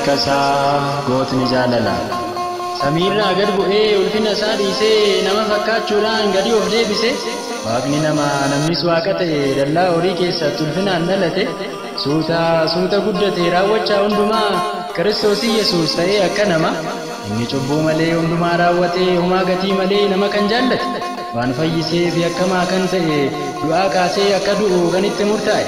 akkasaa gootni jaalala. Samiirraa gad bu'ee ulfina isaa dhiisee nama fakkaachuudhaan gadi of deebise. Waaqni namnis waaqa ta'e dallaa horii keessatti ulfinaan dhalate. Suuta guddate raawwachaa hundumaa Kiristoos Yesuus ta'ee akka nama. Inni cubbuu malee hundumaa raawwatee homaa gatii malee nama kan jaallate. Waan fayyiseef yakkamaa kan ta'e du'aa kaasee akka du'u kan itti murtaa'e.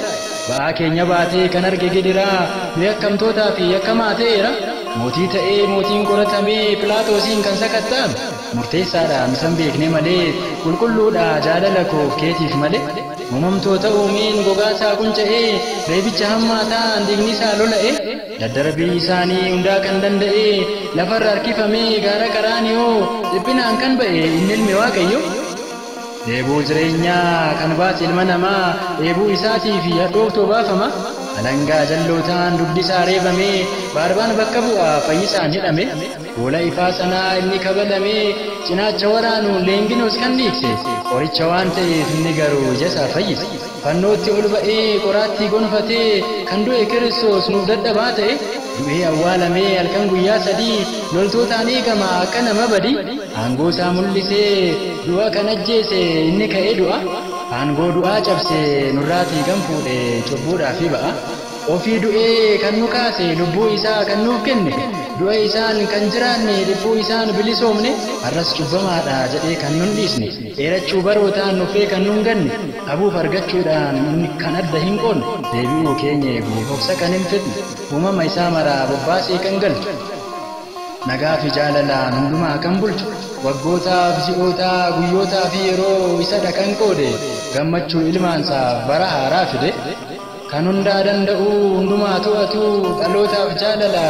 Ba'aa keenya baatee kan arge gidiraa nu yakkamtootaa fi yakkamaa ta'eera. Mootii ta'ee mootiin qoratamee Philaatoosiin kan sakatta'ame. Murteessaadhaan san beekne malee qulqulluudha jaalala koof keetiif malee. Uumamtoota uumeen gogaasaa qunca'ee reebicha hammaataan digni isaa lola'e. Daddarbii isaanii hundaa kan danda'e lafarra harkifamee gaara Qaraaniyoo dhiphinaan kan ba'e inni ilmi Waaqayyo. Dheebuu jireenyaa kan baase ilma namaa dheebuu isaatii fi hadhooftuu baafama. Alangaa jallootaan dugdi isaa reebamee baarbaan bakka bu'aa fayyisaan hidhame. Fuula ifaa sanaa inni kabalame cinaacha waraanuun leenginos kan dhiigse. Qoricha waan ta'eef inni garuu ija isaa fayyise. Fannootti ol ba'ee qoraattii gonfatee kan du'e Kiristoos nuuf dadhabaa ta'e. Du'ee awwaalamee halkan guyyaa 3 loltootaan eegama akka nama badii. Aangoo isaa mul'isee du'a kan ajjeese inni ka'ee du'a. Aangoo du'aa cabsee nurraatii kan fuudhe cubbuudhaaf ba'a. Ofii du'ee kan nu kaase lubbuu isaa kan nuuf kenne. Du'a isaan kan jiraanne lubbuu isaan bilisoomne. Har'as cubbamaadha jedhee kan nun dhiisne. Dheerachuu barootaan nuffee kan nun ganne. Abuuf argachuudhaan inni kan adda hin qoonne. Deebi'uu keenya eeguuf obsa kan hin fedne. Uumama isaa maraa bobbaasee kan galchu. Nagaa fi jaalalaan hundumaa kan bulchu. Waggootaaf ji'ootaa guyyootaa fi yeroo isa dhaqan qoode. Gammachuu ilmaansaaf bara haaraa fide. Kan hundaa danda'u hundumaa to'atu dhalootaaf jaalala.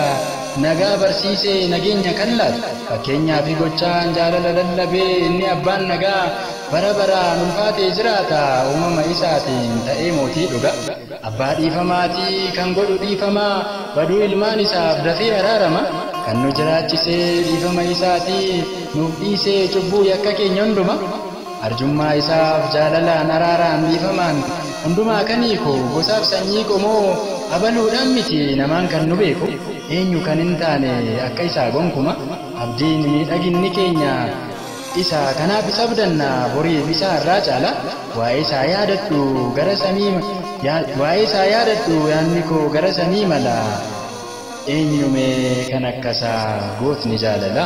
Nagaa barsiisee nageenya kan laatu. Fakkeenyaa fi gochaan jaalala lallabee inni abbaan nagaa bara baraan ulfaatee jiraata. Uumama isaatiin ta'ee mootii dhuga. Abbaa dhiifamaatii kan godhu dhiifamaa baduu ilmaan isaaf dafee araarama. Kan nu jiraachisee dhiifama isaatii nuuf dhiisee cubbuu yakka keenya hunduma. Arjummaa isaaf jaalalaan araaraan dhiifamaan hundumaa kan hiiku gosaaf sanyii qomoo abaluudhaan miti namaan kan nu beeku. Eenyu kan hin taane akka isaa gonkuma. Abdiin miidhaginni keenya isa kanaaf isa abdannaa boriif isa irraa caala. Waa'ee isaa yaadadhu yaadni koo gara samii mala. Eenyume kan akkasaa gootni jaalala.